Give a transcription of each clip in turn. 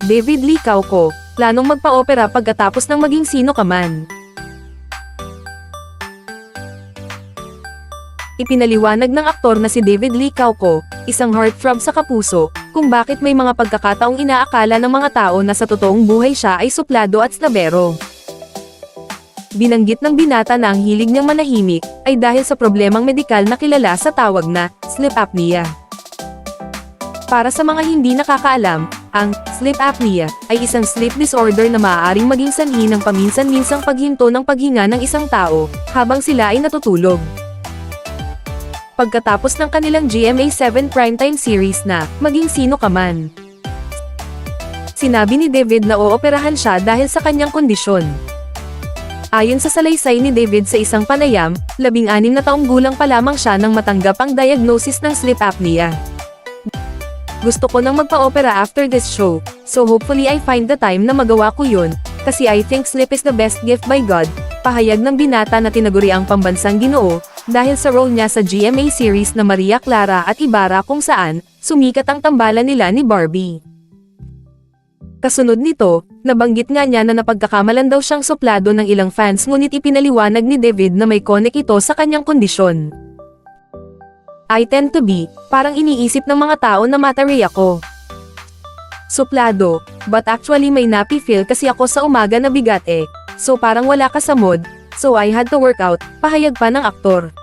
David Lee Cauco, planong magpa-opera pagkatapos ng maging sino ka man. Ipinaliwanag ng aktor na si David Lee Cauco, isang heartthrob sa kapuso, kung bakit may mga pagkakataong inaakala ng mga tao na sa totoong buhay siya ay suplado at snabero. Binanggit ng binata na ang hilig niyang manahimik ay dahil sa problemang medikal na kilala sa tawag na sleep apnea. Para sa mga hindi nakakaalam, ang sleep apnea ay isang sleep disorder na maaaring maging sanhi ng paminsan-minsang paghinto ng paghinga ng isang tao habang sila ay natutulog. Pagkatapos ng kanilang GMA7 primetime series na Maging Sino Ka Man, sinabi ni David na ooperahan siya dahil sa kanyang kondisyon. Ayon sa salaysay ni David sa isang panayam, 16 na taong gulang pa lamang siya nang matanggap ang diagnosis ng sleep apnea. Gusto ko nang magpa-opera after this show, so hopefully I find the time na magawa ko yun, kasi I think sleep is the best gift by God, pahayag ng binata na tinaguri ang pambansang Ginoo, dahil sa role niya sa GMA series na Maria Clara at Ibarra kung saan, sumikat ang tambalan nila ni Barbie. Kasunod nito, nabanggit nga niya na napagkakamalan daw siyang suplado ng ilang fans ngunit ipinaliwanag ni David na may connect ito sa kanyang kondisyon. I tend to be, parang iniisip ng mga tao na matari ako. Suplado, but actually may nappy feel kasi ako sa umaga na bigat so parang wala ka sa mood, so I had to work out, pahayag pa ng aktor.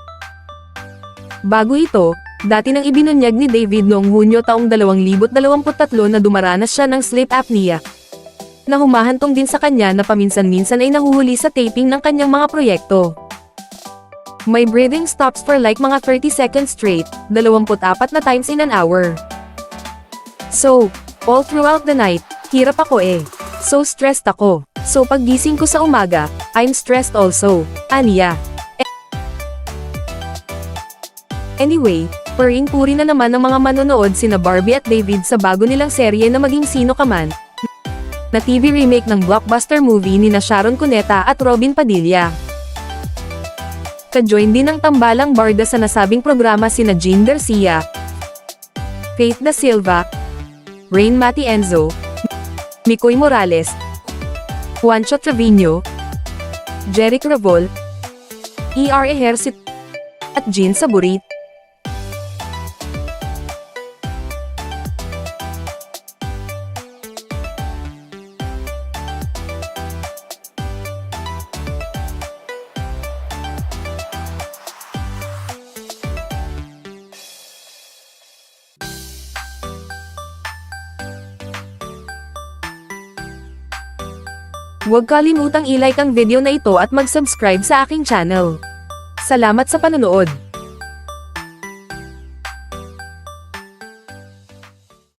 Bago ito, dati nang ibinunyag ni David noong Hunyo taong 2023 na dumaranas siya ng sleep apnea, na humahantong din sa kanya na paminsan-minsan ay nahuhuli sa taping ng kanyang mga proyekto. My breathing stops for like mga 30 seconds straight, 24 na times in an hour. So, all throughout the night, hirap ako So stressed ako. So paggising ko sa umaga, I'm stressed also, aniya. Anyway, puring-puri na naman ng mga manonood sina Barbie at David sa bago nilang serye na Maging Sino Ka Man, na TV remake ng blockbuster movie ni Sharon Cuneta at Robin Padilla. Ka-join din ng tambalang barda sa nasabing programa sina Jean Garcia, Faith Da Silva, Rain Matienzo, Mikoy Morales, Juancho Trevino, Jeric Ravol, E.R. Ejercito, at Jean Saburit. Huwag kalimutang i-like ang video na ito at mag-subscribe sa aking channel. Salamat sa panonood!